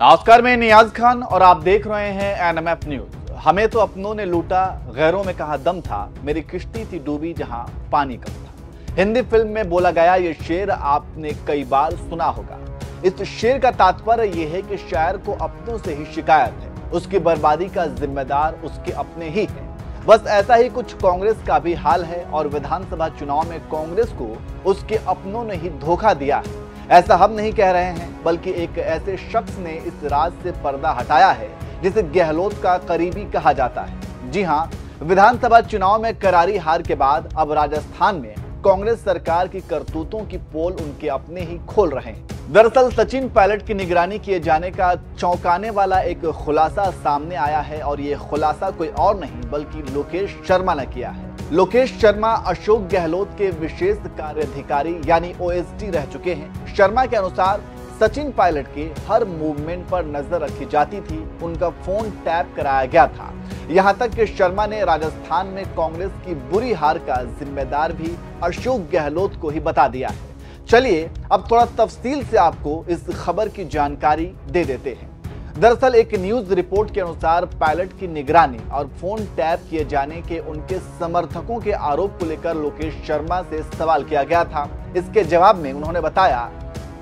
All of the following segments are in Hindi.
नमस्कार, मैं नियाज खान और आप देख रहे हैं एनएमएफ न्यूज। हमें तो अपनों ने लूटा, गैरों में कहाँ दम था, मेरी किश्ती थी डूबी जहां पानी कम था। हिंदी फिल्म में बोला गया ये शेर आपने कई बार सुना होगा। इस शेर का तात्पर्य यह है कि शायर को अपनों से ही शिकायत है, उसकी बर्बादी का जिम्मेदार उसके अपने ही है। बस ऐसा ही कुछ कांग्रेस का भी हाल है और विधानसभा चुनाव में कांग्रेस को उसके अपनों ने ही धोखा दिया है। ऐसा हम नहीं कह रहे हैं, बल्कि एक ऐसे शख्स ने इस राज से पर्दा हटाया है जिसे गहलोत का करीबी कहा जाता है। जी हां, विधानसभा चुनाव में करारी हार के बाद अब राजस्थान में कांग्रेस सरकार की करतूतों की पोल उनके अपने ही खोल रहे हैं। दरअसल सचिन पायलट की निगरानी किए जाने का चौंकाने वाला एक खुलासा सामने आया है और ये खुलासा कोई और नहीं बल्कि लोकेश शर्मा ने किया है। लोकेश शर्मा अशोक गहलोत के विशेष कार्याधिकारी यानी ओएसडी रह चुके हैं। शर्मा के अनुसार सचिन पायलट के हर मूवमेंट पर नजर रखी जाती थी, उनका फोन टैप कराया गया था। यहां तक कि शर्मा ने राजस्थान में कांग्रेस की बुरी हार का जिम्मेदार भी अशोक गहलोत को ही बता दिया है। चलिए अब थोड़ा तफसील से आपको इस खबर की जानकारी दे देते हैं। दरअसल एक न्यूज रिपोर्ट के अनुसार पायलट की निगरानी और फोन टैप किए जाने के उनके समर्थकों के आरोप को लेकर लोकेश शर्मा से सवाल किया गया था। इसके जवाब में उन्होंने बताया,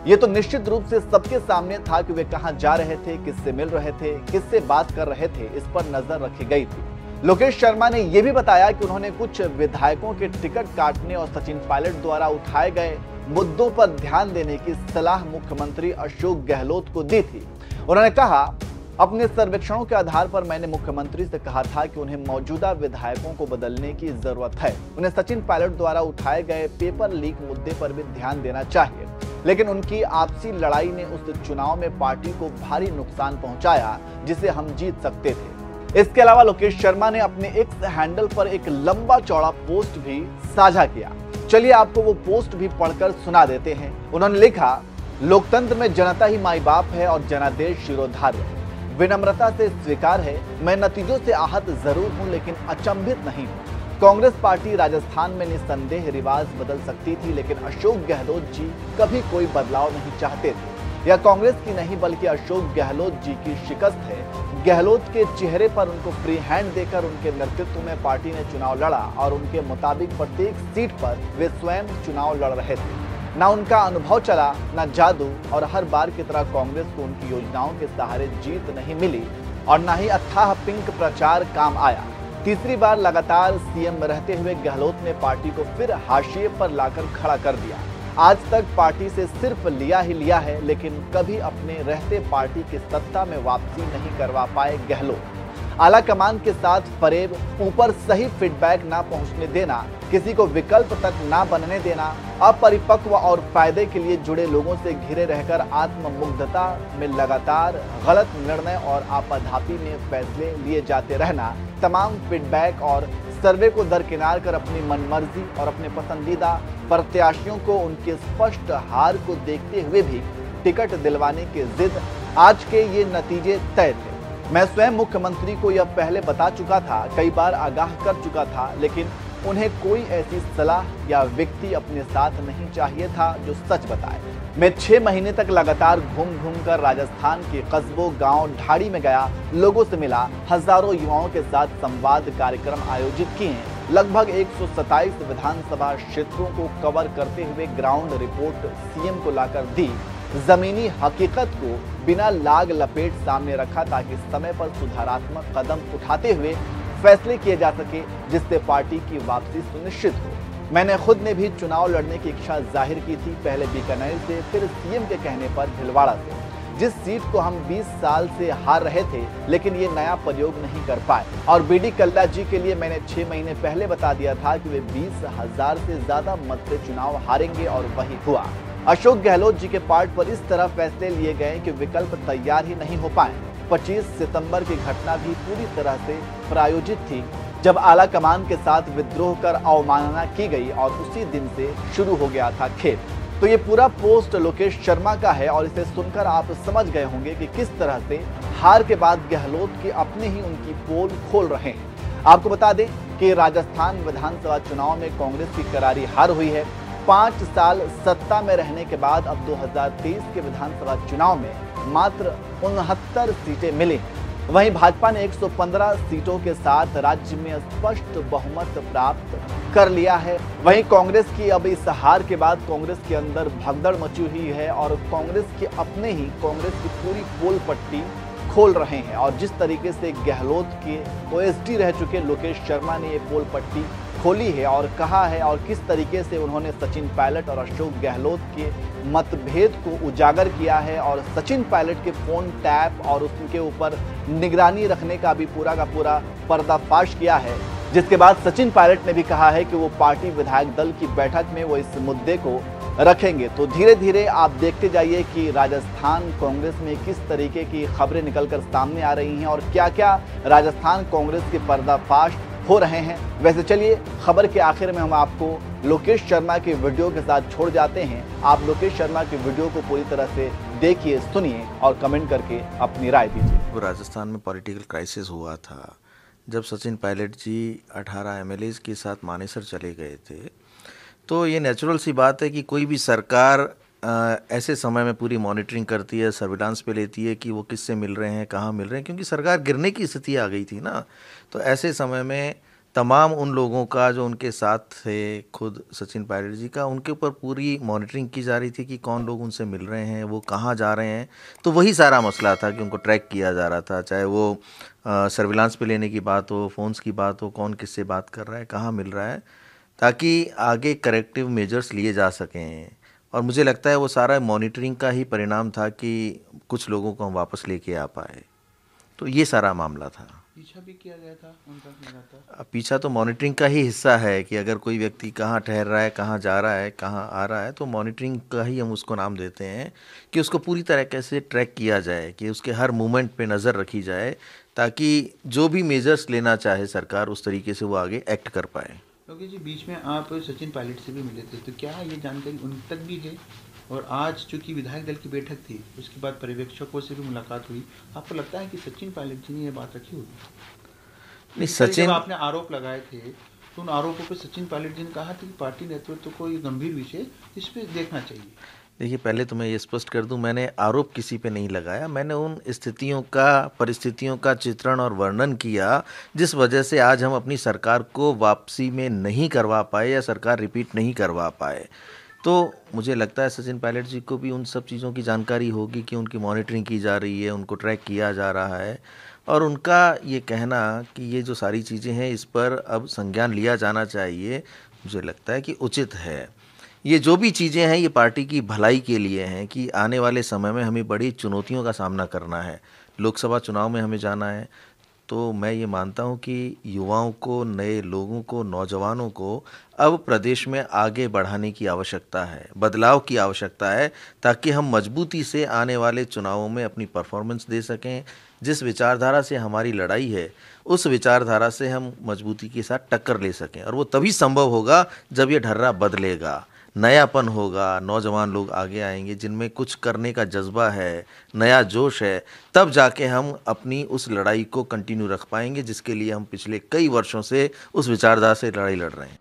ये तो निश्चित रूप से सबके सामने था कि वे कहां जा रहे थे, किससे मिल रहे थे, किससे बात कर रहे थे, इस पर नजर रखी गई थी। लोकेश शर्मा ने यह भी बताया कि उन्होंने कुछ विधायकों के टिकट काटने और सचिन पायलट द्वारा उठाए गए मुद्दों पर ध्यान देने की सलाह मुख्यमंत्री अशोक गहलोत को दी थी। उन्होंने कहा, अपने सर्वेक्षणों के आधार पर मैंने मुख्यमंत्री से कहा था कि उन्हें मौजूदा विधायकों को बदलने की जरूरत है। उन्हें सचिन पायलट द्वारा उठाए गए पेपर लीक मुद्दे पर भी ध्यान देना चाहिए, लेकिन उनकी आपसी लड़ाई ने उस चुनाव में पार्टी को भारी नुकसान पहुंचाया जिसे हम जीत सकते थे। इसके अलावा लोकेश शर्मा ने अपने एक्स हैंडल पर एक लंबा चौड़ा पोस्ट भी साझा किया। चलिए आपको वो पोस्ट भी पढ़कर सुना देते हैं। उन्होंने लिखा, लोकतंत्र में जनता ही माई बाप है और जनादेश शिरोधार्य है। विनम्रता से स्वीकार है, मैं नतीजों से आहत जरूर हूं लेकिन अचंभित नहीं हूं। कांग्रेस पार्टी राजस्थान में निस्संदेह रिवाज बदल सकती थी, लेकिन अशोक गहलोत जी कभी कोई बदलाव नहीं चाहते थे। यह कांग्रेस की नहीं बल्कि अशोक गहलोत जी की शिकस्त है। गहलोत के चेहरे पर उनको फ्री हैंड देकर उनके नेतृत्व में पार्टी ने चुनाव लड़ा और उनके मुताबिक प्रत्येक सीट पर वे स्वयं चुनाव लड़ रहे थे। ना उनका अनुभव चला, ना जादू, और हर बार की तरह कांग्रेस को उनकी योजनाओं के सहारे जीत नहीं मिली और ना ही अथाह पिंक प्रचार काम आया। तीसरी बार लगातार सीएम रहते हुए गहलोत ने पार्टी को फिर हाशिए पर लाकर खड़ा कर दिया। आज तक पार्टी से सिर्फ लिया ही लिया है, लेकिन कभी अपने रहते पार्टी की सत्ता में वापसी नहीं करवा पाए गहलोत। आला कमान के साथ फरेब, ऊपर सही फीडबैक ना पहुंचने देना, किसी को विकल्प तक ना बनने देना, अपरिपक्व और फायदे के लिए जुड़े लोगों से घिरे रहकर आत्ममुग्धता में लगातार गलत निर्णय और आपाधापी में फैसले लिए जाते रहना, तमाम फीडबैक और सर्वे को दरकिनार कर अपनी मनमर्जी और अपने पसंदीदा प्रत्याशियों को उनके स्पष्ट हार को देखते हुए भी टिकट दिलवाने की जिद, आज के ये नतीजे तय थे। मैं स्वयं मुख्यमंत्री को यह पहले बता चुका था, कई बार आगाह कर चुका था, लेकिन उन्हें कोई ऐसी सलाह या व्यक्ति अपने साथ नहीं चाहिए था जो सच बताए। मैं 6 महीने तक लगातार घूम घूम कर राजस्थान के कस्बों, गांव, ढाड़ी में गया, लोगों से मिला, हजारों युवाओं के साथ संवाद कार्यक्रम आयोजित किए हैं। लगभग 127 विधानसभा क्षेत्रों को कवर करते हुए ग्राउंड रिपोर्ट सीएम को लाकर दी। जमीनी हकीकत को बिना लाग लपेट सामने रखा ताकि समय पर सुधारात्मक कदम उठाते हुए फैसले किए जा सके जिससे पार्टी की वापसी सुनिश्चित हो। मैंने खुद ने भी चुनाव लड़ने की इच्छा जाहिर की थी, पहले बीकानेर से, फिर सीएम के कहने पर भिलवाड़ा से, जिस सीट को हम 20 साल से हार रहे थे, लेकिन ये नया प्रयोग नहीं कर पाए। और बीडी कल्ला जी के लिए मैंने 6 महीने पहले बता दिया था कि वे 20,000 से ज्यादा मत से चुनाव हारेंगे और वही हुआ। अशोक गहलोत जी के पार्ट पर इस तरह फैसले लिए गए कि विकल्प तैयार ही नहीं हो पाए। 25 सितंबर की घटना भी पूरी तरह से प्रायोजित थी, जब आला कमान के साथ विद्रोह कर अवमानना की गई और उसी दिन से शुरू हो गया था खेल। तो ये पूरा पोस्ट लोकेश शर्मा का है और इसे सुनकर आप समझ गए होंगे कि किस तरह से हार के बाद गहलोत के अपने ही उनकी पोल खोल रहे हैं। आपको बता दें कि राजस्थान विधानसभा चुनाव में कांग्रेस की करारी हार हुई है। 5 साल सत्ता में रहने के बाद अब 2023 के विधानसभा चुनाव में मात्र 69 सीटें मिली। वहीं भाजपा ने 115 सीटों के साथ राज्य में स्पष्ट बहुमत प्राप्त कर लिया है। वहीं कांग्रेस की अब इस हार के बाद कांग्रेस के अंदर भगदड़ मची हुई है और कांग्रेस के अपने ही कांग्रेस की पूरी पोल पट्टी खोल रहे हैं। और जिस तरीके से गहलोत के ओएसडी रह चुके लोकेश शर्मा ने ये पोल पट्टी खोली है और कहा है और किस तरीके से उन्होंने सचिन पायलट और अशोक गहलोत के मतभेद को उजागर किया है और सचिन पायलट के फोन टैप और उसके ऊपर निगरानी रखने का भी पूरा का पूरा पर्दाफाश किया है। जिसके बाद सचिन पायलट ने भी कहा है कि वो पार्टी विधायक दल की बैठक में वो इस मुद्दे को रखेंगे। तो धीरे धीरे आप देखते जाइए कि राजस्थान कांग्रेस में किस तरीके की खबरें निकलकर सामने आ रही हैं और क्या क्या राजस्थान कांग्रेस के पर्दाफाश हो रहे हैं। वैसे चलिए खबर के आखिर में हम आपको लोकेश शर्मा के वीडियो के साथ छोड़ जाते हैं। आप लोकेश शर्मा के वीडियो को पूरी तरह से देखिए, सुनिए और कमेंट करके अपनी राय दीजिए। वो राजस्थान में पॉलिटिकल क्राइसिस हुआ था जब सचिन पायलट जी 18 एमएलएज के साथ मानेसर चले गए थे। तो ये नेचुरल सी बात है कि कोई भी सरकार ऐसे समय में पूरी मॉनिटरिंग करती है, सर्विलांस पे लेती है कि वो किससे मिल रहे हैं, कहाँ मिल रहे हैं, क्योंकि सरकार गिरने की स्थिति आ गई थी ना। तो ऐसे समय में तमाम उन लोगों का जो उनके साथ थे, खुद सचिन पायलट जी का, उनके ऊपर पूरी मॉनिटरिंग की जा रही थी कि कौन लोग उनसे मिल रहे हैं, वो कहाँ जा रहे हैं। तो वही सारा मसला था कि उनको ट्रैक किया जा रहा था, चाहे वो सर्विलांस पे लेने की बात हो, फ़ोन्स की बात हो, कौन किससे बात कर रहा है, कहाँ मिल रहा है, ताकि आगे करेक्टिव मेजर्स लिए जा सकें। और मुझे लगता है वो सारा मॉनिटरिंग का ही परिणाम था कि कुछ लोगों को हम वापस लेके आ पाए। तो ये सारा मामला था। पीछा भी किया गया था उनका लगातार। पीछा तो मॉनिटरिंग का ही हिस्सा है कि अगर कोई व्यक्ति कहाँ ठहर रहा है, कहाँ जा रहा है, कहाँ आ रहा है, तो मॉनिटरिंग का ही हम उसको नाम देते हैं कि उसको पूरी तरीके से ट्रैक किया जाए, कि उसके हर मूवमेंट पे नज़र रखी जाए, ताकि जो भी मेजर्स लेना चाहे सरकार उस तरीके से वो आगे एक्ट कर पाए। क्योंकि जी बीच में आप सचिन पायलट से भी मिले थे, तो क्या ये जानकारी उन तक भी है? और आज चूंकि विधायक दल की बैठक थी, उसके बाद पर्यवेक्षकों से भी मुलाकात हुई, आपको लगता है कि सचिन पायलट जी ने ये बात रखी होगी? नहीं, सचिन, जब आपने आरोप लगाए थे तो उन आरोपों पर सचिन पायलट जी ने कहा था कि पार्टी नेतृत्व को ये गंभीर विषय इस पर देखना चाहिए। देखिए, पहले तो मैं ये स्पष्ट कर दूं, मैंने आरोप किसी पे नहीं लगाया। मैंने उन स्थितियों का, परिस्थितियों का चित्रण और वर्णन किया जिस वजह से आज हम अपनी सरकार को वापसी में नहीं करवा पाए या सरकार रिपीट नहीं करवा पाए। तो मुझे लगता है सचिन पायलट जी को भी उन सब चीज़ों की जानकारी होगी कि उनकी मॉनिटरिंग की जा रही है, उनको ट्रैक किया जा रहा है, और उनका ये कहना कि ये जो सारी चीज़ें हैं इस पर अब संज्ञान लिया जाना चाहिए, मुझे लगता है कि उचित है। ये जो भी चीज़ें हैं ये पार्टी की भलाई के लिए हैं कि आने वाले समय में हमें बड़ी चुनौतियों का सामना करना है। लोकसभा चुनाव में हमें जाना है, तो मैं ये मानता हूँ कि युवाओं को, नए लोगों को, नौजवानों को अब प्रदेश में आगे बढ़ाने की आवश्यकता है, बदलाव की आवश्यकता है, ताकि हम मजबूती से आने वाले चुनावों में अपनी परफॉर्मेंस दे सकें। जिस विचारधारा से हमारी लड़ाई है उस विचारधारा से हम मजबूती के साथ टक्कर ले सकें, और वो तभी संभव होगा जब ये ढर्रा बदलेगा, नयापन होगा, नौजवान लोग आगे आएंगे जिनमें कुछ करने का जज्बा है, नया जोश है, तब जाके हम अपनी उस लड़ाई को कंटिन्यू रख पाएंगे जिसके लिए हम पिछले कई वर्षों से उस विचारधारा से लड़ाई लड़ रहे हैं।